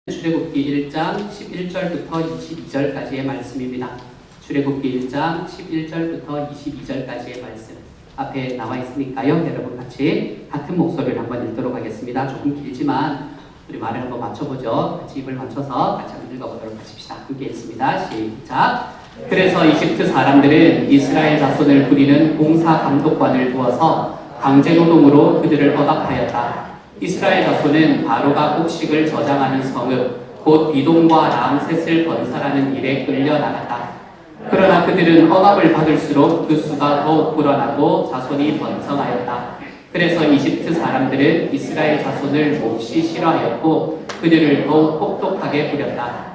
출애굽기 1장 11절부터 22절까지의 말씀입니다. 출애굽기 1장 11절부터 22절까지의 말씀 앞에 나와 있으니까요. 여러분 같이 같은 목소리를 한번 읽도록 하겠습니다. 조금 길지만 우리 말을 한번 맞춰보죠. 같이 입을 맞춰서 같이 한번 읽어보도록 하십시다. 함께 읽습니다. 시작! 그래서 이집트 사람들은 이스라엘 자손을 부리는 공사 감독관을 두어서 강제노동으로 그들을 억압하였다. 이스라엘 자손은 바로가 곡식을 저장하는 성읍 곧 비동과 람셋을 건설하는 일에 끌려나갔다. 그러나 그들은 억압을 받을수록 그 수가 더욱 불어나고 자손이 번성하였다. 그래서 이집트 사람들은 이스라엘 자손을 몹시 싫어하였고 그들을 더욱 혹독하게 부렸다.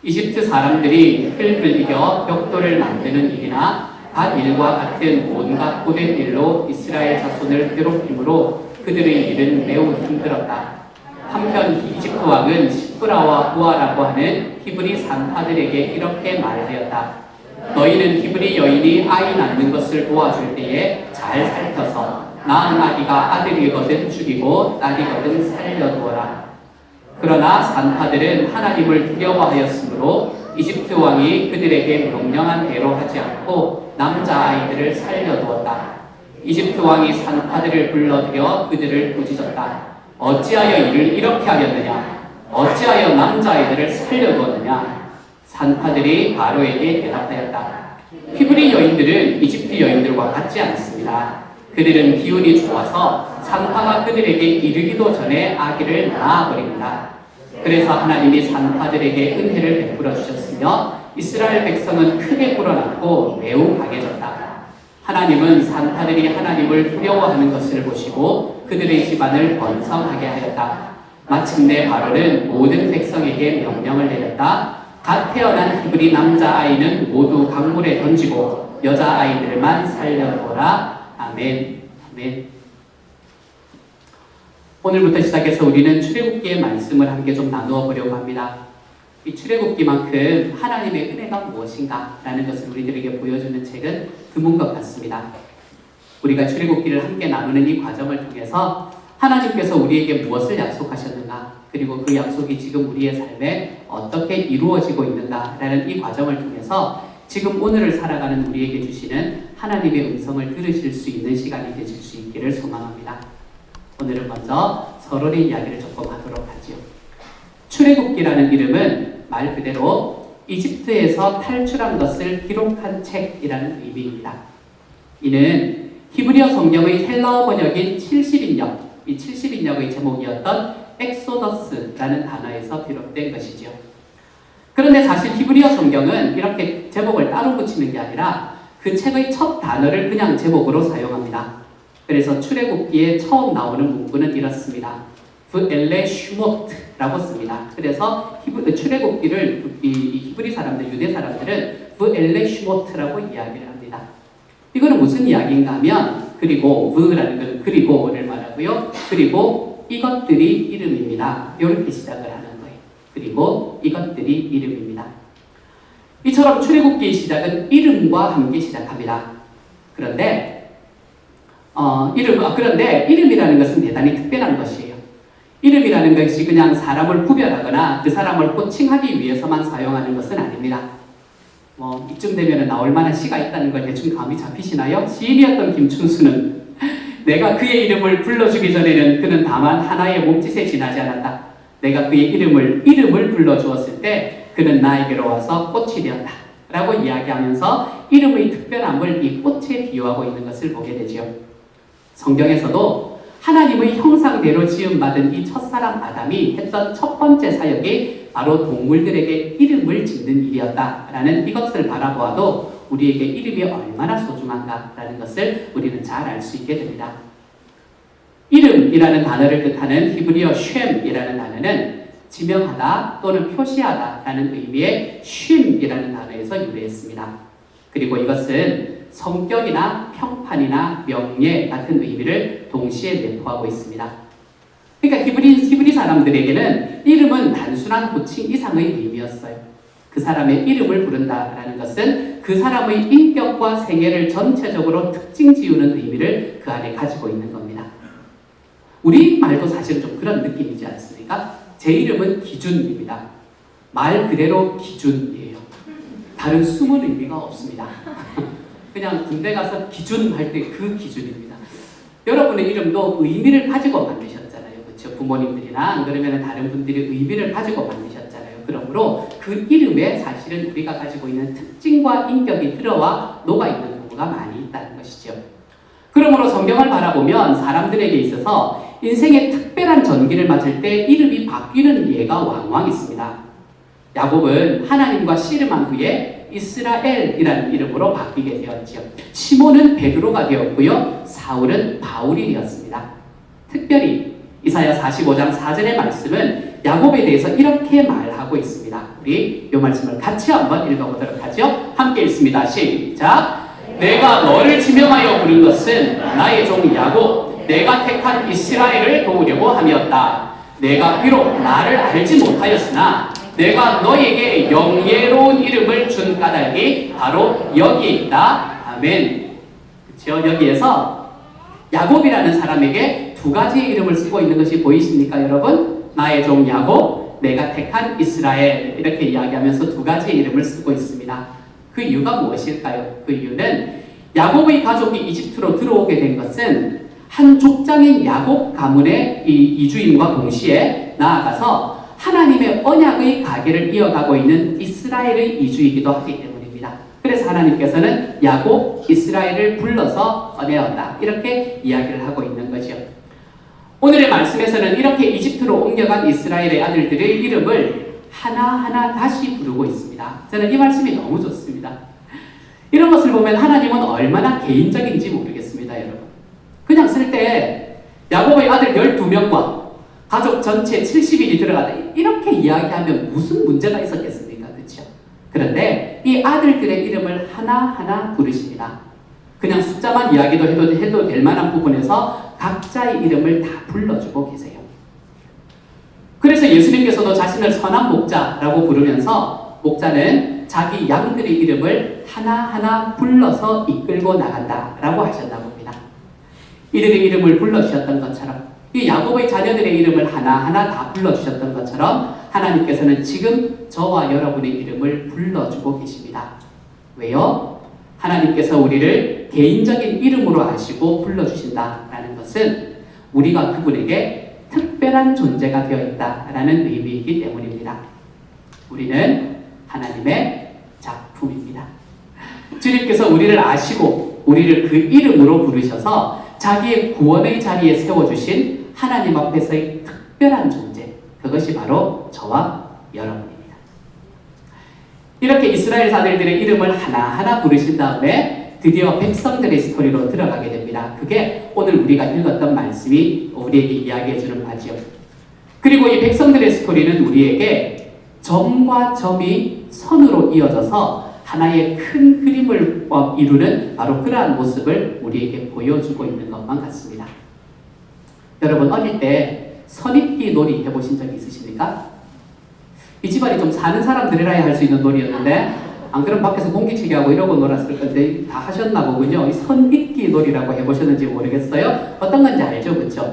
이집트 사람들이 흙을 이겨 벽돌을 만드는 일이나 밭일과 같은 온갖 고된 일로 이스라엘 자손을 괴롭힘으로 그들의 일은 매우 힘들었다. 한편 이집트 왕은 시브라와 부아라고 하는 히브리 산파들에게 이렇게 말하였다. 너희는 히브리 여인이 아이 낳는 것을 도와줄 때에 잘 살펴서 낳은 아기가 아들이거든 죽이고 딸이거든 살려두어라. 그러나 산파들은 하나님을 두려워하였으므로 이집트 왕이 그들에게 명령한 대로 하지 않고 남자아이들을 살려두었다. 이집트 왕이 산파들을 불러들여 그들을 꾸짖었다. 어찌하여 이를 이렇게 하였느냐? 어찌하여 남자아이들을 살려두었느냐? 산파들이 바로에게 대답하였다. 히브리 여인들은 이집트 여인들과 같지 않습니다. 그들은 기운이 좋아서 산파가 그들에게 이르기도 전에 아기를 낳아버립니다. 그래서 하나님이 산파들에게 은혜를 베풀어 주셨으며 이스라엘 백성은 크게 불어났고 매우 강해졌다. 하나님은 산파들이 하나님을 두려워하는 것을 보시고 그들의 집안을 번성하게 하였다. 마침내 바로는 모든 백성에게 명령을 내렸다. 갓 태어난 히브리 남자아이는 모두 강물에 던지고 여자아이들만 살려두어라. 아멘. 아멘. 오늘부터 시작해서 우리는 출애굽기의 말씀을 함께 좀 나누어 보려고 합니다. 이 출애굽기만큼 하나님의 은혜가 무엇인가 라는 것을 우리들에게 보여주는 책은 드문 것 같습니다. 우리가 출애굽기를 함께 나누는 이 과정을 통해서 하나님께서 우리에게 무엇을 약속하셨는가, 그리고 그 약속이 지금 우리의 삶에 어떻게 이루어지고 있는가 라는 이 과정을 통해서 지금 오늘을 살아가는 우리에게 주시는 하나님의 음성을 들으실 수 있는 시간이 되실 수 있기를 소망합니다. 오늘은 먼저 서론의 이야기를 조금 하도록 하지요. 출애굽기라는 이름은 말 그대로 이집트에서 탈출한 것을 기록한 책이라는 의미입니다. 이는 히브리어 성경의 헬라어 번역인 70인역, 이 70인역의 제목이었던 엑소더스라는 단어에서 비롯된 것이죠. 그런데 사실 히브리어 성경은 이렇게 제목을 따로 붙이는 게 아니라 그 책의 첫 단어를 그냥 제목으로 사용합니다. 그래서 출애굽기에 처음 나오는 문구는 이렇습니다. 브엘레 슈모트라고 씁니다. 그래서 출애굽기를 이 히브리 사람들, 유대 사람들은 브엘레 슈모트라고 이야기를 합니다. 이거는 무슨 이야기인가 하면 그리고 브라는 건 그리고를 말하고요. 그리고 이것들이 이름입니다. 이렇게 시작을 하는 거예요. 그리고 이것들이 이름입니다. 이처럼 출애굽기의 시작은 이름과 함께 시작합니다. 그런데 이름이라는 것은 대단히 특별한 것이에요. 이름이라는 것이 그냥 사람을 구별하거나 그 사람을 호칭하기 위해서만 사용하는 것은 아닙니다. 이쯤 되면 나올 만한 시가 있다는 걸 대충 감이 잡히시나요? 시인이었던 김춘수는 내가 그의 이름을 불러주기 전에는 그는 다만 하나의 몸짓에 지나지 않았다. 내가 그의 이름을 불러주었을 때 그는 나에게로 와서 꽃이 되었다. 라고 이야기하면서 이름의 특별함을 이 꽃에 비유하고 있는 것을 보게 되죠. 성경에서도 하나님의 형상대로 지음받은 이 첫사람 아담이 했던 첫 번째 사역이 바로 동물들에게 이름을 짓는 일이었다라는 이것을 바라보아도 우리에게 이름이 얼마나 소중한가라는 것을 우리는 잘 알 수 있게 됩니다. 이름이라는 단어를 뜻하는 히브리어 쉔이라는 단어는 지명하다 또는 표시하다라는 의미의 쉼이라는 단어에서 유래했습니다. 그리고 이것은 성격이나 평판이나 명예 같은 의미를 동시에 내포하고 있습니다. 그러니까 히브리 사람들에게는 이름은 단순한 호칭 이상의 의미였어요. 그 사람의 이름을 부른다라는 것은 그 사람의 인격과 생애를 전체적으로 특징 지우는 의미를 그 안에 가지고 있는 겁니다. 우리 말도 사실은 좀 그런 느낌이지 않습니까? 제 이름은 기준입니다. 말 그대로 기준이에요. 다른 숨은 의미가 없습니다. 그냥 군대 가서 기준 할 때 그 기준입니다. 여러분의 이름도 의미를 가지고 만드셨잖아요. 그렇죠? 부모님들이나 안 그러면 다른 분들이 의미를 가지고 만드셨잖아요. 그러므로 그 이름에 사실은 우리가 가지고 있는 특징과 인격이 들어와 녹아있는 경우가 많이 있다는 것이죠. 그러므로 성경을 바라보면 사람들에게 있어서 인생의 특별한 전기를 맞을 때 이름이 바뀌는 예가 왕왕 있습니다. 야곱은 하나님과 씨름한 후에 이스라엘이라는 이름으로 바뀌게 되었지요. 시몬은 베드로가 되었고요. 사울은 바울이 되었습니다. 특별히 이사야 45장 4절의 말씀은 야곱에 대해서 이렇게 말하고 있습니다. 우리 이 말씀을 같이 한번 읽어보도록 하죠. 함께 읽습니다. 시작! 내가 너를 지명하여 부른 것은 나의 종 야곱, 내가 택한 이스라엘을 도우려고 함이었다. 내가 비록 나를 알지 못하였으나 내가 너에게 영예로운 이름을 준 까닭이 바로 여기 있다. 아멘. 그렇죠? 여기에서 야곱이라는 사람에게 두 가지의 이름을 쓰고 있는 것이 보이십니까, 여러분? 나의 종 야곱, 내가 택한 이스라엘, 이렇게 이야기하면서 두 가지의 이름을 쓰고 있습니다. 그 이유가 무엇일까요? 그 이유는 야곱의 가족이 이집트로 들어오게 된 것은 한 족장인 야곱 가문의 이 이주임과 동시에 나아가서 하나님의 언약의 가계를 이어가고 있는 이스라엘의 이주이기도 하기 때문입니다. 그래서 하나님께서는 야곱, 이스라엘을 불러서 꺼내었다. 이렇게 이야기를 하고 있는 거죠. 오늘의 말씀에서는 이렇게 이집트로 옮겨간 이스라엘의 아들들의 이름을 하나하나 다시 부르고 있습니다. 저는 이 말씀이 너무 좋습니다. 이런 것을 보면 하나님은 얼마나 개인적인지 모르겠습니다, 여러분. 그냥 쓸 때 야곱의 아들 12명과 가족 전체 70일이 들어가다 이렇게 이야기하면 무슨 문제가 있었겠습니까? 그렇죠? 그런데 이 아들들의 이름을 하나하나 부르십니다. 그냥 숫자만 이야기도 해도 될 만한 부분에서 각자의 이름을 다 불러주고 계세요. 그래서 예수님께서도 자신을 선한 목자라고 부르면서 목자는 자기 양들의 이름을 하나하나 불러서 이끌고 나간다라고 하셨다고 합니다. 이들의 이름을 불러주셨던 것처럼 이 야곱의 자녀들의 이름을 하나하나 다 불러주셨던 것처럼 하나님께서는 지금 저와 여러분의 이름을 불러주고 계십니다. 왜요? 하나님께서 우리를 개인적인 이름으로 아시고 불러주신다라는 것은 우리가 그분에게 특별한 존재가 되어 있다라는 의미이기 때문입니다. 우리는 하나님의 작품입니다. 주님께서 우리를 아시고 우리를 그 이름으로 부르셔서 자기의 구원의 자리에 세워주신 하나님 앞에서의 특별한 존재, 그것이 바로 저와 여러분입니다. 이렇게 이스라엘 사람들의 이름을 하나하나 부르신 다음에 드디어 백성들의 스토리로 들어가게 됩니다. 그게 오늘 우리가 읽었던 말씀이 우리에게 이야기해주는 바지요. 그리고 이 백성들의 스토리는 우리에게 점과 점이 선으로 이어져서 하나의 큰 그림을 이루는 바로 그러한 모습을 우리에게 보여주고 있는 것만 같습니다. 여러분 어릴 때 선입기 놀이 해보신 적 있으십니까? 이 집안이 좀 사는 사람들이라야 할 수 있는 놀이였는데 안 그럼 밖에서 공기치기 하고 이러고 놀았을 건데 다 하셨나 보군요. 이 선입기 놀이라고 해보셨는지 모르겠어요. 어떤 건지 알죠, 그렇죠?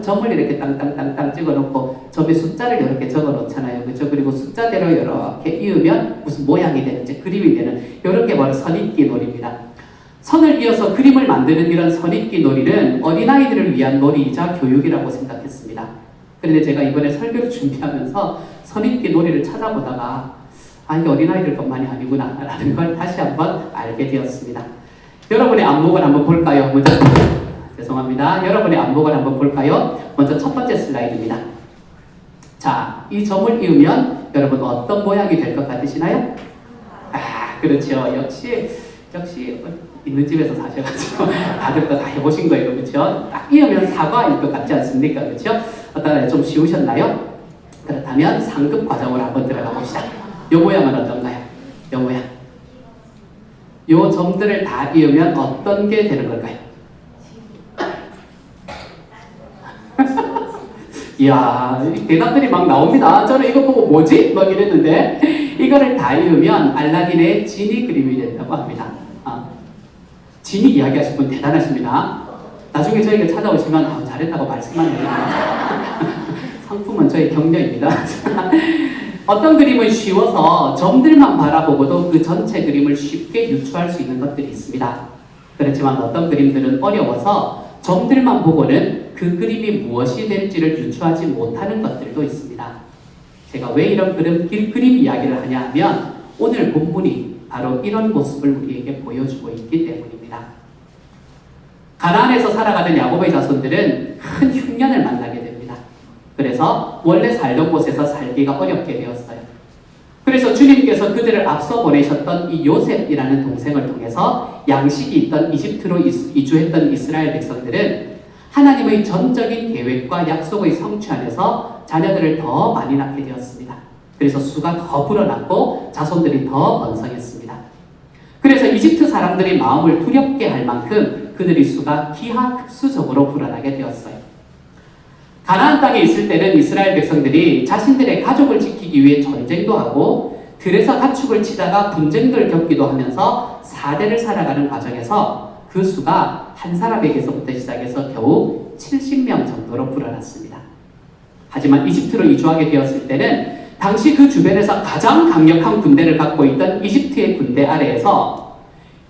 점을 이렇게 땅땅땅땅 찍어놓고 점에 숫자를 이렇게 적어놓잖아요, 그렇죠? 그리고 숫자대로 이렇게 이으면 무슨 모양이 되는지 그림이 되는 이런 게 바로 선입기 놀이입니다. 선을 이어서 그림을 만드는 이런 선입기 놀이는 어린아이들을 위한 놀이이자 교육이라고 생각했습니다. 그런데 제가 이번에 설교를 준비하면서 선입기 놀이를 찾아보다가 이게 어린아이들 것만이 아니구나 라는 걸 다시 한번 알게 되었습니다. 여러분의 안목을 한번 볼까요? 먼저 죄송합니다. 여러분의 안목을 한번 볼까요? 먼저 첫 번째 슬라이드입니다. 자, 이 점을 이으면 여러분 어떤 모양이 될 것 같으시나요? 그렇죠. 역시 있는 집에서 사셔가지고 다들 다 해보신 거예요, 그렇죠? 딱 이으면 사과일 것 같지 않습니까, 그렇죠? 어떤 좀 쉬우셨나요? 그렇다면 상급 과정으로 한번 들어가 봅시다. 요 모양은 어떤가요? 요 모양. 요 점들을 다 이으면 어떤 게 되는 걸까요? 이야, 대답들이 막 나옵니다. 저는 이거 보고 뭐지? 막 이랬는데 이거를 다 이으면 알라딘의 지니 그림이 된다고 합니다. 지니 이야기하신 분 대단하십니다. 나중에 저에게 찾아오시면 잘했다고 말씀만 해요. 상품을 조금은 저의 격려입니다. 어떤 그림은 쉬워서 점들만 바라보고도 그 전체 그림을 쉽게 유추할 수 있는 것들이 있습니다. 그렇지만 어떤 그림들은 어려워서 점들만 보고는 그 그림이 무엇이 될지를 유추하지 못하는 것들도 있습니다. 제가 왜 이런 그림 이야기를 하냐 하면 오늘 본문이 바로 이런 모습을 우리에게 보여주고 있기 때문입니다. 가나안에서 살아가던 야곱의 자손들은 큰 흉년을 만나게 됩니다. 그래서 원래 살던 곳에서 살기가 어렵게 되었어요. 그래서 주님께서 그들을 앞서 보내셨던 이 요셉이라는 동생을 통해서 양식이 있던 이집트로 이주했던 이스라엘 백성들은 하나님의 전적인 계획과 약속의 성취 안에서 자녀들을 더 많이 낳게 되었습니다. 그래서 수가 더 불어났고 자손들이 더 번성했습니다. 그래서 이집트 사람들이 마음을 두렵게 할 만큼 그들의 수가 기하급수적으로 불어나게 되었어요. 가나안 땅에 있을 때는 이스라엘 백성들이 자신들의 가족을 지키기 위해 전쟁도 하고 들에서 가축을 치다가 분쟁을 겪기도 하면서 4대를 살아가는 과정에서 그 수가 한 사람에게서부터 시작해서 겨우 70명 정도로 불어났습니다. 하지만 이집트로 이주하게 되었을 때는 당시 그 주변에서 가장 강력한 군대를 갖고 있던 이집트의 군대 아래에서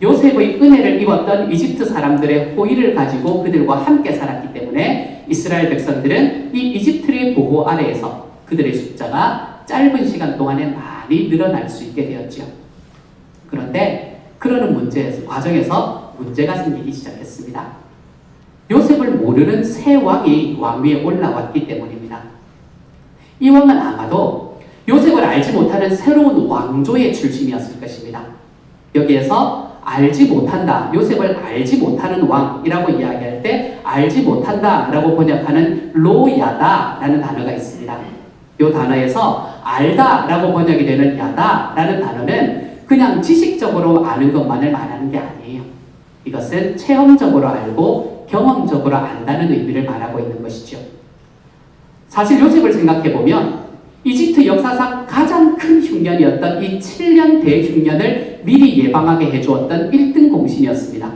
요셉의 은혜를 입었던 이집트 사람들의 호의를 가지고 그들과 함께 살았기 때문에 이스라엘 백성들은 이 이집트의 보호 아래에서 그들의 숫자가 짧은 시간 동안에 많이 늘어날 수 있게 되었죠. 그런데 그러는 과정에서 문제가 생기기 시작했습니다. 요셉을 모르는 새 왕이 왕위에 올라왔기 때문입니다. 이 왕은 아마도 요셉을 알지 못하는 새로운 왕조의 출신이었을 것입니다. 여기에서 알지 못한다, 요셉을 알지 못하는 왕이라고 이야기할 때 알지 못한다 라고 번역하는 로야다 라는 단어가 있습니다. 이 단어에서 알다 라고 번역이 되는 야다 라는 단어는 그냥 지식적으로 아는 것만을 말하는 게 아니에요. 이것은 체험적으로 알고 경험적으로 안다는 의미를 말하고 있는 것이죠. 사실 요셉을 생각해보면 이집트 역사상 가장 큰 흉년이었던 이 7년 대흉년을 미리 예방하게 해주었던 1등 공신이었습니다.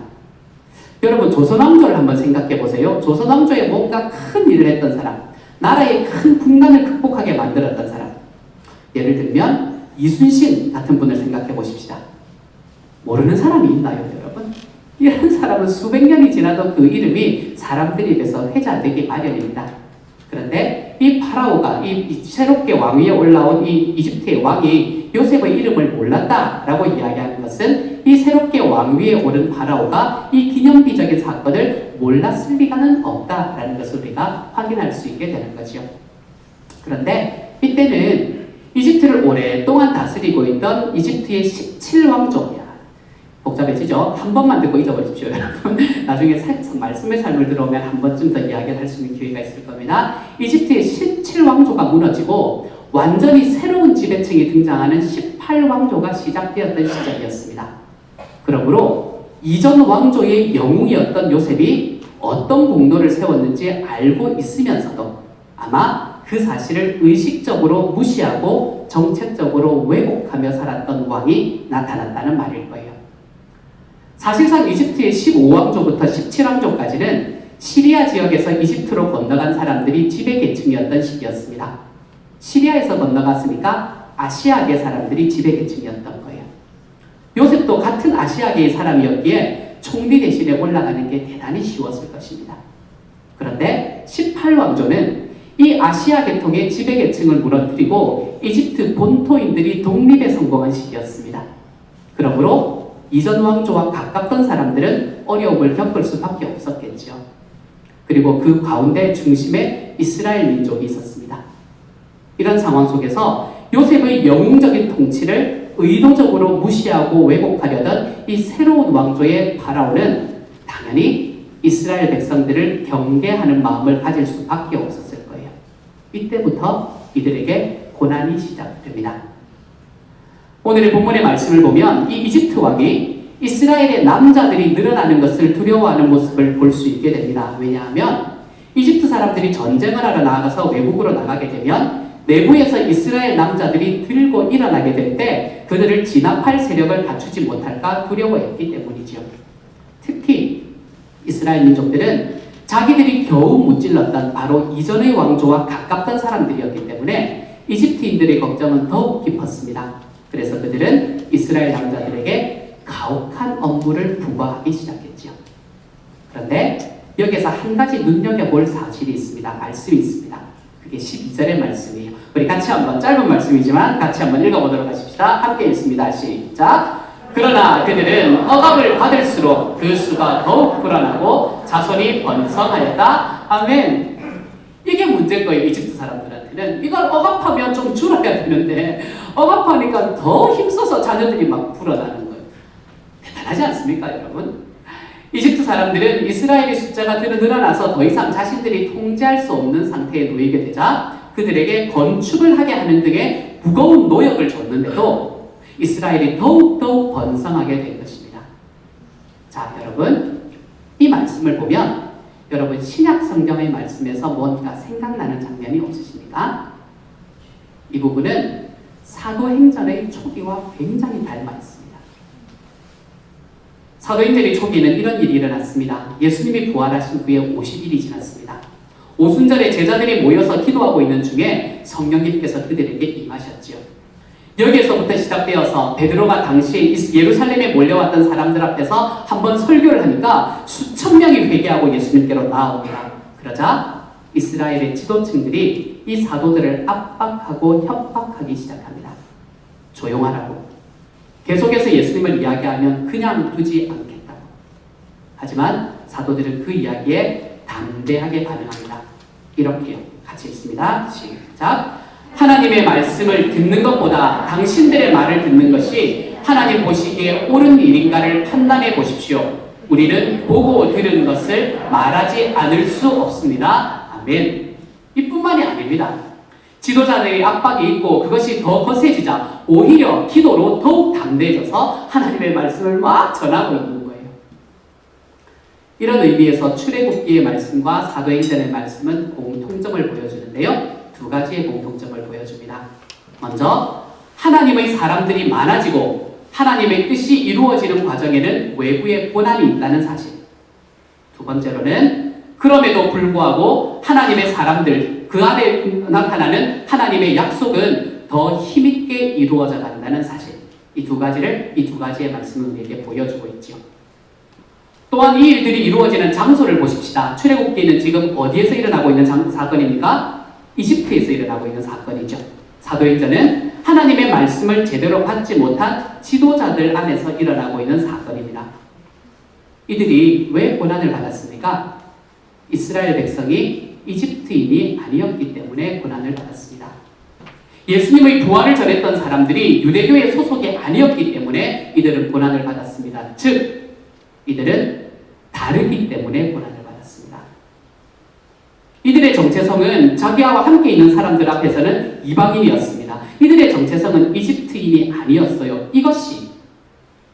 여러분 조선왕조를 한번 생각해보세요. 조선왕조에 뭔가 큰 일을 했던 사람, 나라의 큰 분난을 극복하게 만들었던 사람, 예를 들면 이순신 같은 분을 생각해 보십시다. 모르는 사람이 있나요, 여러분? 이런 사람은 수백 년이 지나도 그 이름이 사람들 입에서 회자되기 마련입니다. 그런데 이 파라오가 이 새롭게 왕위에 올라온 이 이집트의 왕이 요셉의 이름을 몰랐다라고 이야기하는 것은 이 새롭게 왕위에 오른 파라오가 이 기념비적인 사건을 몰랐을 리가는 없다라는 것을 우리가 확인할 수 있게 되는 거죠. 그런데 이때는 이집트를 오랫동안 다스리고 있던 이집트의 17왕조야. 복잡해지죠? 한 번만 듣고 잊어버리십시오, 여러분. 나중에 살짝 말씀의 삶을 들어오면 한 번쯤 더 이야기를 할 수 있는 기회가 있을 겁니다. 이집트의 17왕조가 무너지고 완전히 새로운 지배층이 등장하는 18왕조가 시작되었던 시절이었습니다. 그러므로 이전 왕조의 영웅이었던 요셉이 어떤 공로를 세웠는지 알고 있으면서도 아마 그 사실을 의식적으로 무시하고 정책적으로 왜곡하며 살았던 왕이 나타났다는 말일 거예요. 사실상 이집트의 15왕조부터 17왕조까지는 시리아 지역에서 이집트로 건너간 사람들이 지배계층이었던 시기였습니다. 시리아에서 건너갔으니까 아시아계 사람들이 지배계층이었던 거예요. 요셉도 같은 아시아계의 사람이었기에 총리 대신에 올라가는 게 대단히 쉬웠을 것입니다. 그런데 18왕조는 이 아시아 계통의 지배계층을 무너뜨리고 이집트 본토인들이 독립에 성공한 시기였습니다. 그러므로 이전 왕조와 가깝던 사람들은 어려움을 겪을 수밖에 없었겠죠. 그리고 그 가운데 중심에 이스라엘 민족이 있었습니다. 이런 상황 속에서 요셉의 영웅적인 통치를 의도적으로 무시하고 왜곡하려던 이 새로운 왕조의 파라오는 당연히 이스라엘 백성들을 경계하는 마음을 가질 수밖에 없었을 거예요. 이때부터 이들에게 고난이 시작됩니다. 오늘의 본문의 말씀을 보면 이 이집트 왕이 이스라엘의 남자들이 늘어나는 것을 두려워하는 모습을 볼 수 있게 됩니다. 왜냐하면 이집트 사람들이 전쟁을 하러 나가서 외국으로 나가게 되면 내부에서 이스라엘 남자들이 들고 일어나게 될 때 그들을 진압할 세력을 갖추지 못할까 두려워했기 때문이죠. 특히 이스라엘 민족들은 자기들이 겨우 무찔렀던 바로 이전의 왕조와 가깝던 사람들이었기 때문에 이집트인들의 걱정은 더욱 깊었습니다. 그래서 그들은 이스라엘 남자들에게 가혹한 업무를 부과하기 시작했지요. 그런데 여기서 한 가지 눈여겨볼 사실이 있습니다. 말씀이 있습니다. 그게 12절의 말씀이에요. 우리 같이 한번, 짧은 말씀이지만 같이 한번 읽어보도록 하십시다. 함께 읽습니다. 시작. 그러나 그들은 억압을 받을수록 그 수가 더욱 불어나고 자손이 번성하였다. 아멘. 이게 문제인 거예요. 이집트 사람들한테는. 이걸 억압하면 좀 줄어야 되는데 억압하니까 더 힘써서 자녀들이 막 불어나는 거예요. 대단하지 않습니까, 여러분? 이집트 사람들은 이스라엘의 숫자가 늘어나서 더 이상 자신들이 통제할 수 없는 상태에 놓이게 되자 그들에게 건축을 하게 하는 등의 무거운 노역을 줬는데도 이스라엘이 더욱더욱 번성하게 된 것입니다. 자, 여러분, 이 말씀을 보면 여러분 신약 성경의 말씀에서 뭔가 생각나는 장면이 없으십니까? 이 부분은 사도행전의 초기와 굉장히 닮아 있습니다. 사도행전의 초기에는 이런 일이 일어났습니다. 예수님이 부활하신 후에 50일이 지났습니다. 오순절에 제자들이 모여서 기도하고 있는 중에 성령님께서 그들에게 임하셨지요. 여기에서부터 시작되어서 베드로가 당시 예루살렘에 몰려왔던 사람들 앞에서 한번 설교를 하니까 수천 명이 회개하고 예수님께로 나아옵니다. 그러자 이스라엘의 지도층들이 이 사도들을 압박하고 협박하기 시작합니다. 조용하라고. 계속해서 예수님을 이야기하면 그냥 두지 않겠다고. 하지만 사도들은 그 이야기에 담대하게 반응합니다. 이렇게요. 같이 읽습니다. 시작. 하나님의 말씀을 듣는 것보다 당신들의 말을 듣는 것이 하나님 보시기에 옳은 일인가를 판단해 보십시오. 우리는 보고 들은 것을 말하지 않을 수 없습니다. 아멘. 이뿐만이 아닙니다. 지도자들의 압박이 있고 그것이 더 거세지자 오히려 기도로 더욱 담대해져서 하나님의 말씀을 막 전하고 있는 거예요. 이런 의미에서 출애굽기의 말씀과 사도행전의 말씀은 공통점을 보여주는데요. 두 가지의 공통점을 보여줍니다. 먼저 하나님의 사람들이 많아지고 하나님의 뜻이 이루어지는 과정에는 외부의 고난이 있다는 사실. 두 번째로는 그럼에도 불구하고 하나님의 사람들, 그 안에 나타나는 하나님의 약속은 더 힘있게 이루어져 간다는 사실. 이 두 가지의 말씀을 우리에게 보여주고 있죠. 또한 이 일들이 이루어지는 장소를 보십시다. 출애굽기는 지금 어디에서 일어나고 있는 사건입니까? 이집트에서 일어나고 있는 사건이죠. 사도행전은 하나님의 말씀을 제대로 받지 못한 지도자들 안에서 일어나고 있는 사건입니다. 이들이 왜 고난을 받았습니까? 이스라엘 백성이 이집트인이 아니었기 때문에 고난을 받았습니다. 예수님의 부활을 전했던 사람들이 유대교의 소속이 아니었기 때문에 이들은 고난을 받았습니다. 즉, 이들은 다르기 때문에 고난을 받았습니다. 이들의 정체성은 자기와 함께 있는 사람들 앞에서는 이방인이었습니다. 이들의 정체성은 이집트인이 아니었어요. 이것이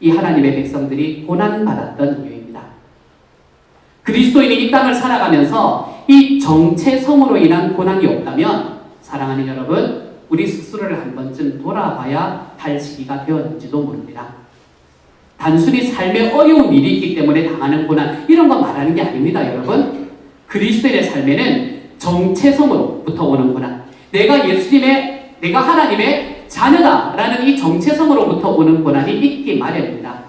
이 하나님의 백성들이 고난받았던 이유입니다. 그리스도인이 이 땅을 살아가면서 이 정체성으로 인한 고난이 없다면 사랑하는 여러분, 우리 스스로를 한 번쯤 돌아봐야 할 시기가 되었는지도 모릅니다. 단순히 삶에 어려운 일이 있기 때문에 당하는 고난, 이런 거 말하는 게 아닙니다, 여러분. 그리스도인의 삶에는 정체성으로부터 오는 고난, 내가 하나님의 자녀다라는 이 정체성으로부터 오는 고난이 있기 마련입니다.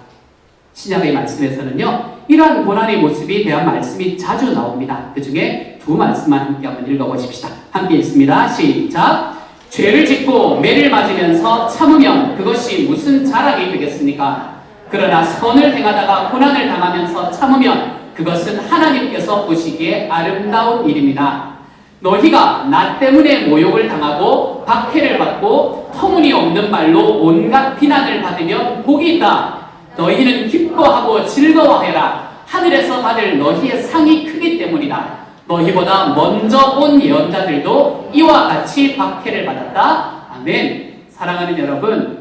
신약의 말씀에서는요, 이러한 고난의 모습에 대한 말씀이 자주 나옵니다. 그 중에 두 말씀만 함께 한번 읽어보십시다. 함께 읽습니다. 시작. 죄를 짓고 매를 맞으면서 참으면 그것이 무슨 자랑이 되겠습니까? 그러나 선을 행하다가 고난을 당하면서 참으면 그것은 하나님께서 보시기에 아름다운 일입니다. 너희가 나 때문에 모욕을 당하고 박해를 받고 터무니없는 말로 온갖 비난을 받으면 복이 있다. 너희는 기뻐하고 즐거워해라. 하늘에서 받을 너희의 상이 크기 때문이다. 너희보다 먼저 온 예언자들도 이와 같이 박해를 받았다. 아멘. 사랑하는 여러분,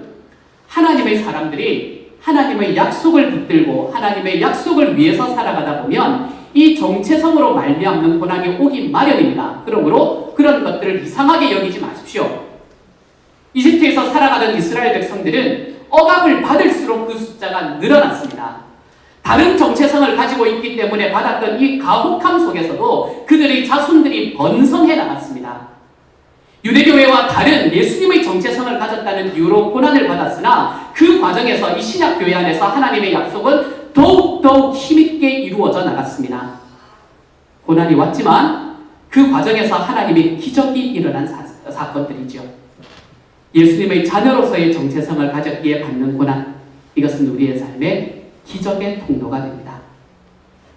하나님의 사람들이 하나님의 약속을 붙들고 하나님의 약속을 위해서 살아가다 보면 이 정체성으로 말미암는 고난이 오기 마련입니다. 그러므로 그런 것들을 이상하게 여기지 마십시오. 이집트에서 살아가던 이스라엘 백성들은 억압을 받을수록 그 숫자가 늘어났습니다. 다른 정체성을 가지고 있기 때문에 받았던 이 가혹함 속에서도 그들의 자손들이 번성해 나갔습니다. 유대교회와 다른 예수님의 정체성을 가졌다는 이유로 고난을 받았으나 그 과정에서 이 신약교회 안에서 하나님의 약속은 더욱더욱 힘있게 이루어져 나갔습니다. 고난이 왔지만 그 과정에서 하나님의 기적이 일어난 사건들이죠. 예수님의 자녀로서의 정체성을 가졌기에 받는 고난, 이것은 우리의 삶의 기적의 통로가 됩니다.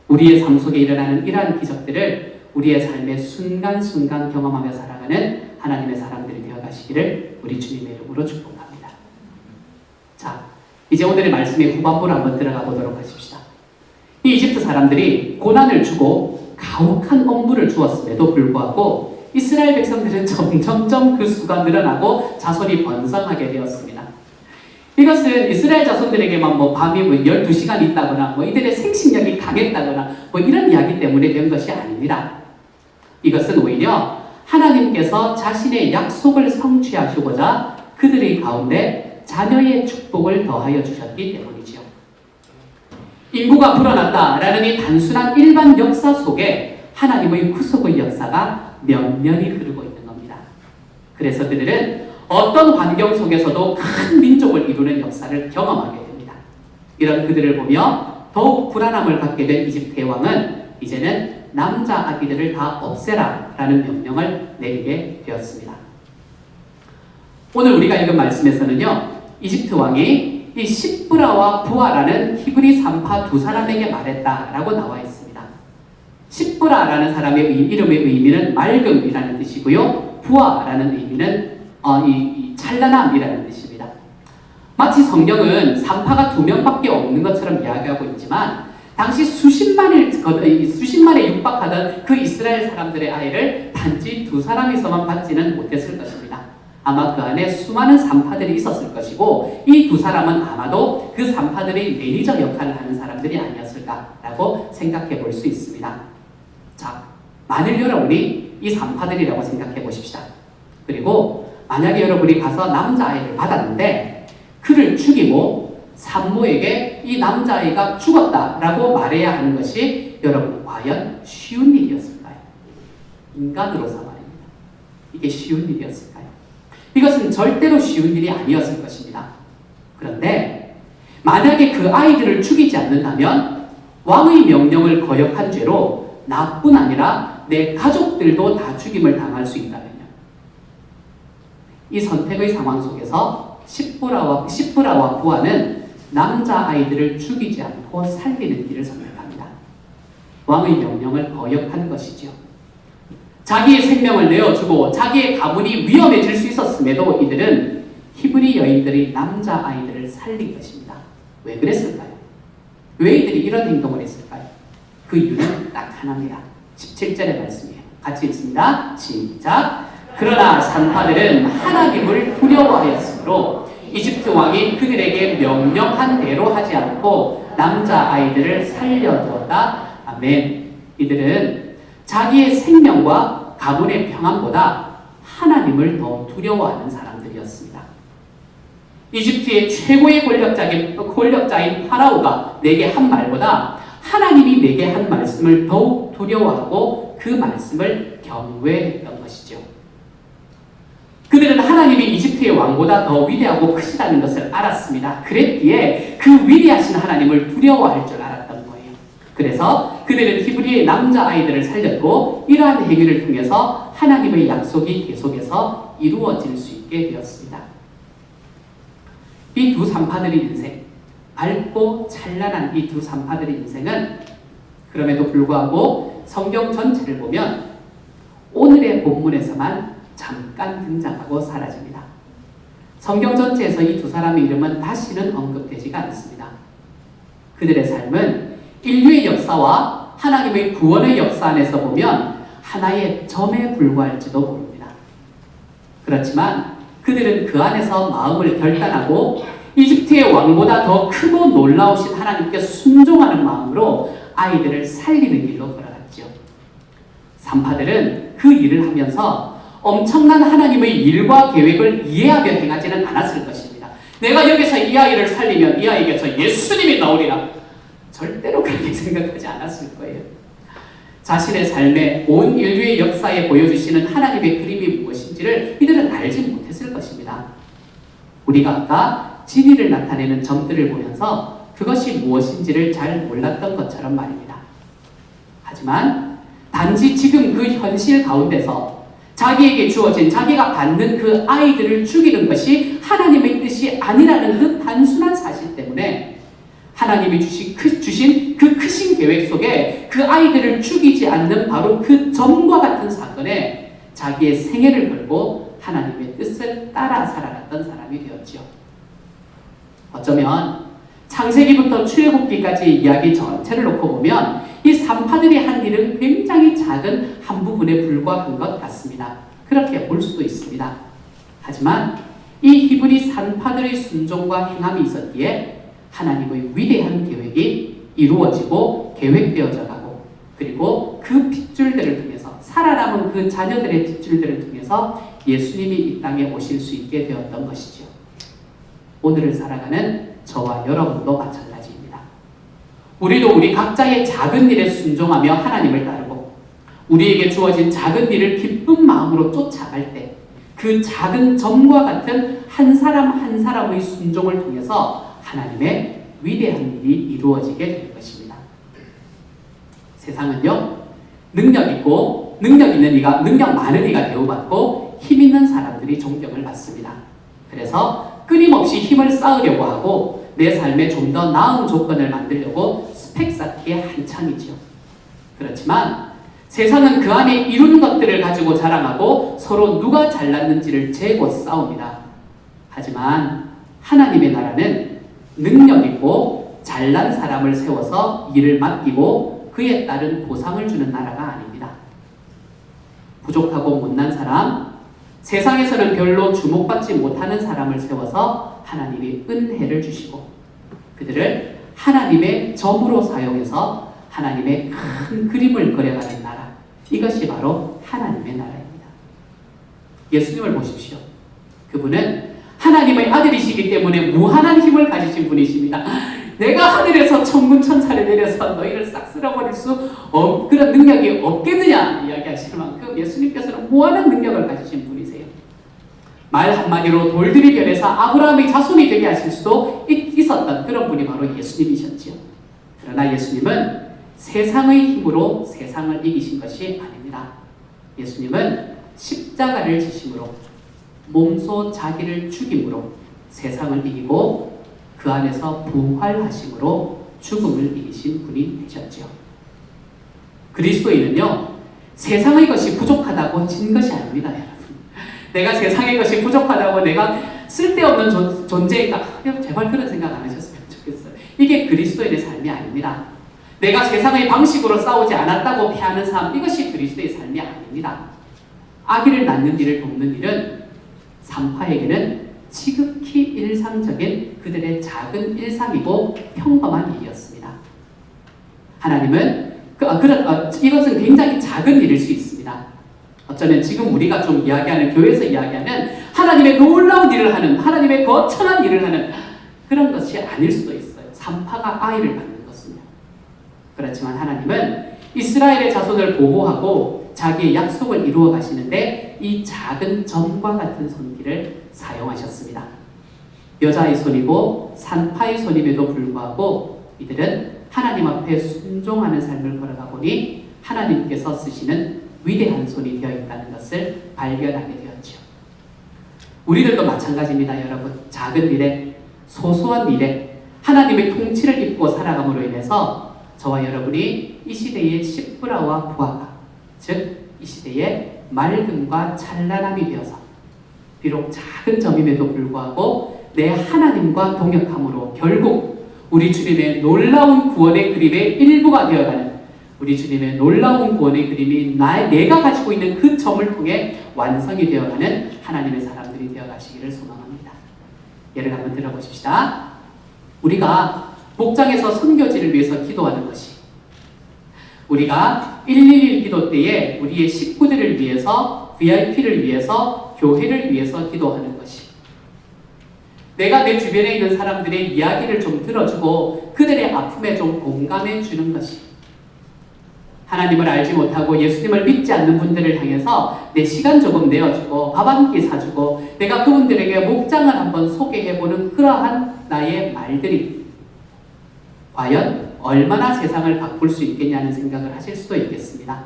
우리의 삶 속에 일어나는 이러한 기적들을 우리의 삶의 순간순간 경험하며 살아가는 하나님의 사람들이 되어가시기를 우리 주님의 이름으로 축복합니다. 자, 이제 오늘의 말씀의 후반부로 한번 들어가 보도록 하십시다. 이 이집트 사람들이 고난을 주고 가혹한 업무를 주었음에도 불구하고 이스라엘 백성들은 점점점 그 수가 늘어나고 자손이 번성하게 되었습니다. 이것은 이스라엘 자손들에게만 밤이 12시간 있다거나 이들의 생식력이 강했다거나 이런 이야기 때문에 된 것이 아닙니다. 이것은 오히려 하나님께서 자신의 약속을 성취하시고자 그들의 가운데 자녀의 축복을 더하여 주셨기 때문이지요. 인구가 불어났다라는 이 단순한 일반 역사 속에 하나님의 구속의 역사가 면면이 흐르고 있는 겁니다. 그래서 그들은 어떤 환경 속에서도 큰 민족을 이루는 역사를 경험하게 됩니다. 이런 그들을 보며 더욱 불안함을 갖게 된 이집트의 왕은 이제는 남자 아기들을 다 없애라 라는 명령을 내리게 되었습니다. 오늘 우리가 읽은 말씀에서는요, 이집트 왕이 이 십브라와 부아라는 히브리 산파 두 사람에게 말했다라고 나와 있습니다. 십브라라는 사람의 이름의 의미는 맑음이라는 뜻이고요, 부아라는 의미는 이 찬란함이라는 뜻입니다. 마치 성경은 산파가 2명밖에 없는 것처럼 이야기하고 있지만 당시 수십만에 육박하던 그 이스라엘 사람들의 아이를 단지 2사람이서만 받지는 못했을 것입니다. 아마 그 안에 수많은 산파들이 있었을 것이고 이 2사람은 아마도 그 산파들의 매니저 역할을 하는 사람들이 아니었을까라고 생각해 볼 수 있습니다. 자, 만일 여러분이 이 산파들이라고 생각해 보십시다. 그리고 만약에 여러분이 가서 남자아이를 받았는데 그를 죽이고 산모에게 이 남자아이가 죽었다라고 말해야 하는 것이 여러분 과연 쉬운 일이었을까요? 인간으로서 말입니다. 이게 쉬운 일이었을까요? 이것은 절대로 쉬운 일이 아니었을 것입니다. 그런데 만약에 그 아이들을 죽이지 않는다면 왕의 명령을 거역한 죄로 나뿐 아니라 내 가족들도 다 죽임을 당할 수 있다면요. 이 선택의 상황 속에서 십브라와 부아는 남자아이들을 죽이지 않고 살리는 길을 선택합니다. 왕의 명령을 거역한 것이죠. 자기의 생명을 내어주고 자기의 가문이 위험해질 수 있었음에도 이들은 히브리 여인들의 남자아이들을 살린 것입니다. 왜 그랬을까요? 왜 이들이 이런 행동을 했을까요? 그 이유는 딱 하나입니다. 17절의 말씀이에요. 같이 읽습니다. 시작. 그러나 산파들은 하나님을 두려워하였으므로 이집트 왕이 그들에게 명령한 대로 하지 않고 남자아이들을 살려두었다. 아멘. 이들은 자기의 생명과 가문의 평안보다 하나님을 더 두려워하는 사람들이었습니다. 이집트의 최고의 권력자인 파라오가 내게 한 말보다 하나님이 내게 한 말씀을 더욱 두려워하고 그 말씀을 경외했던 것이죠. 그들은 하나님이 이집트의 왕보다 더 위대하고 크시다는 것을 알았습니다. 그랬기에 그 위대하신 하나님을 두려워할 줄 알았던 거예요. 그래서 그들은 히브리의 남자아이들을 살렸고 이러한 행위를 통해서 하나님의 약속이 계속해서 이루어질 수 있게 되었습니다. 이 두 산파들의 인생, 밝고 찬란한 이 두 산파들의 인생은 그럼에도 불구하고 성경 전체를 보면 오늘의 본문에서만 잠깐 등장하고 사라집니다. 성경 전체에서 이 두 사람의 이름은 다시는 언급되지가 않습니다. 그들의 삶은 인류의 역사와 하나님의 구원의 역사 안에서 보면 하나의 점에 불과할지도 모릅니다. 그렇지만 그들은 그 안에서 마음을 결단하고 이집트의 왕보다 더 크고 놀라우신 하나님께 순종하는 마음으로 아이들을 살리는 길로 걸어갔죠. 산파들은 그 일을 하면서 엄청난 하나님의 일과 계획을 이해하며 행하지는 않았을 것입니다. 내가 여기서 이 아이를 살리면 이 아이에게서 예수님이 나오리라. 절대로 그렇게 생각하지 않았을 거예요. 자신의 삶에 온 인류의 역사에 보여주시는 하나님의 그림이 무엇인지를 이들은 알지 못했을 것입니다. 우리가 아까 진리를 나타내는 점들을 보면서 그것이 무엇인지를 잘 몰랐던 것처럼 말입니다. 하지만 단지 지금 그 현실 가운데서 자기에게 주어진 자기가 받는 그 아이들을 죽이는 것이 하나님의 뜻이 아니라는 그 단순한 사실 때문에 하나님이 주신 그 크신 계획 속에 그 아이들을 죽이지 않는 바로 그 점과 같은 사건에 자기의 생애를 걸고 하나님의 뜻을 따라 살아갔던 사람이 되었지요. 어쩌면 창세기부터 출애굽기까지 이야기 전체를 놓고 보면 이 산파들이 한 일은 굉장히 작은 한 부분에 불과한 것 같습니다. 그렇게 볼 수도 있습니다. 하지만 이 히브리 산파들의 순종과 행함이 있었기에 하나님의 위대한 계획이 이루어지고 계획되어져 가고 그리고 그 핏줄들을 통해서 살아남은 그 자녀들의 핏줄들을 통해서 예수님이 이 땅에 오실 수 있게 되었던 것이죠. 오늘을 살아가는 저와 여러분도 마찬가지입니다. 우리도 우리 각자의 작은 일에 순종하며 하나님을 따르고 우리에게 주어진 작은 일을 기쁜 마음으로 쫓아갈 때 그 작은 점과 같은 한 사람 한 사람의 순종을 통해서 하나님의 위대한 일이 이루어지게 될 것입니다. 세상은요, 능력 있고 능력 있는 이가 능력 많은 이가 대우받고 힘 있는 사람들이 존경을 받습니다. 그래서 끊임없이 힘을 쌓으려고 하고 내 삶에 좀 더 나은 조건을 만들려고 스펙 쌓기에 한창이지요. 그렇지만 세상은 그 안에 이룬 것들을 가지고 자랑하고 서로 누가 잘났는지를 재고 싸웁니다. 하지만 하나님의 나라는 능력 있고 잘난 사람을 세워서 일을 맡기고 그에 따른 보상을 주는 나라가 아닙니다. 부족하고 못난 사람, 세상에서는 별로 주목받지 못하는 사람을 세워서 하나님이 은혜를 주시고 그들을 하나님의 점으로 사용해서 하나님의 큰 그림을 그려가는 나라, 이것이 바로 하나님의 나라입니다. 예수님을 보십시오. 그분은 하나님의 아들이시기 때문에 무한한 힘을 가지신 분이십니다. 내가 하늘에서 천군천사를 내려서 너희를 싹 쓸어버릴 그런 능력이 없겠느냐 이야기하실 만큼 예수님께서는 무한한 능력을 가지신 분이세요. 말 한마디로 돌들이 변해서 아브라함의 자손이 되게 하실 수도 있었던 그런 분이 바로 예수님이셨지요. 그러나 예수님은 세상의 힘으로 세상을 이기신 것이 아닙니다. 예수님은 십자가를 지심으로 몸소 자기를 죽임으로 세상을 이기고 그 안에서 부활하심으로 죽음을 이기신 분이 되셨죠. 그리스도인은요, 세상의 것이 부족하다고 진 것이 아닙니다, 여러분. 내가 세상의 것이 부족하다고 내가 쓸데없는 존재이다. 제발 그런 생각 안 하셨으면 좋겠어요. 이게 그리스도인의 삶이 아닙니다. 내가 세상의 방식으로 싸우지 않았다고 패하는 삶, 이것이 그리스도의 삶이 아닙니다. 아기를 낳는 일을 돕는 일은 산파에게는 지극히 일상적인 그들의 작은 일상이고 평범한 일이었습니다. 하나님은 이것은 굉장히 작은 일일 수 있습니다. 어쩌면 지금 우리가 좀 이야기하는, 교회에서 이야기하는 하나님의 놀라운 일을 하는, 하나님의 거창한 일을 하는 그런 것이 아닐 수도 있어요. 산파가 아이를 낳는 것은요. 그렇지만 하나님은 이스라엘의 자손을 보호하고 자기의 약속을 이루어 가시는데 이 작은 점과 같은 손길을 사용하셨습니다. 여자의 손이고 산파의 손임에도 불구하고 이들은 하나님 앞에 순종하는 삶을 걸어가 보니 하나님께서 쓰시는 위대한 손이 되어 있다는 것을 발견하게 되었죠. 우리들도 마찬가지입니다, 여러분. 작은 일에, 소소한 일에 하나님의 통치를 입고 살아감으로 인해서 저와 여러분이 이 시대의 십부라와 부하가, 즉 이 시대의 맑음과 찬란함이 되어서 비록 작은 점임에도 불구하고 내 하나님과 동역함으로 결국 우리 주님의 놀라운 구원의 그림의 일부가 되어가는, 우리 주님의 놀라운 구원의 그림이 내가 가지고 있는 그 점을 통해 완성이 되어가는 하나님의 사람들이 되어가시기를 소망합니다. 예를 한번 들어보십시다. 우리가 목장에서 선교지를 위해서 기도하는 것이, 우리가 111 기도 때에 우리의 식구들을 위해서, VIP를 위해서, 교회를 위해서 기도하는 것이, 내가 내 주변에 있는 사람들의 이야기를 좀 들어주고 그들의 아픔에 좀 공감해 주는 것이, 하나님을 알지 못하고 예수님을 믿지 않는 분들을 향해서 내 시간 조금 내어주고 밥 한 끼 사주고 내가 그분들에게 목장을 한번 소개해보는 그러한 나의 말들이 과연 얼마나 세상을 바꿀 수 있겠냐는 생각을 하실 수도 있겠습니다.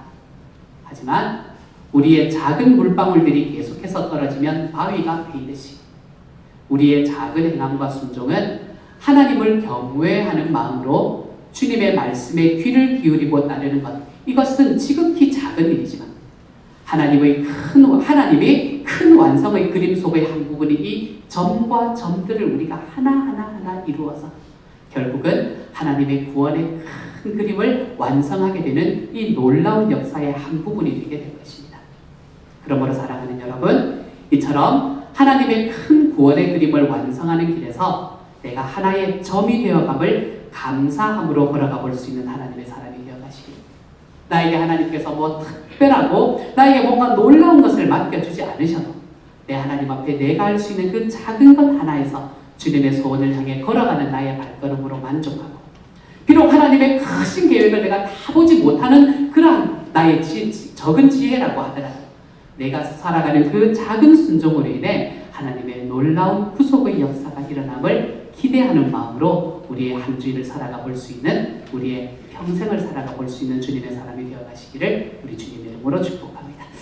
하지만 우리의 작은 물방울들이 계속해서 떨어지면 바위가 베이듯이 우리의 작은 행함과 순종은 하나님을 경외하는 마음으로 주님의 말씀에 귀를 기울이고 따르는 것, 이것은 지극히 작은 일이지만 하나님이 큰 완성의 그림 속의 한 부분이 이 점과 점들을 우리가 하나하나 이루어서 결국은 하나님의 구원의 큰 그림을 완성하게 되는 이 놀라운 역사의 한 부분이 되게 될 것입니다. 그러므로 사랑하는 여러분, 이처럼 하나님의 큰 구원의 그림을 완성하는 길에서 내가 하나의 점이 되어감을 감사함으로 걸어가 볼 수 있는 하나님의 사람이 되어가시길, 나에게 하나님께서 뭐 특별하고 나에게 뭔가 놀라운 것을 맡겨주지 않으셔도 내 하나님 앞에 내가 할 수 있는 그 작은 것 하나에서 주님의 소원을 향해 걸어가는 나의 발걸음으로 만족하고, 비록 하나님의 크신 계획을 내가 다 보지 못하는 그러한 나의 적은 지혜라고 하더라도 내가 살아가는 그 작은 순종으로 인해 하나님의 놀라운 구속의 역사가 일어남을 기대하는 마음으로 우리의 한 주일을 살아가 볼 수 있는, 우리의 평생을 살아가 볼 수 있는 주님의 사람이 되어 가시기를 우리 주님 이름으로 축복합니다.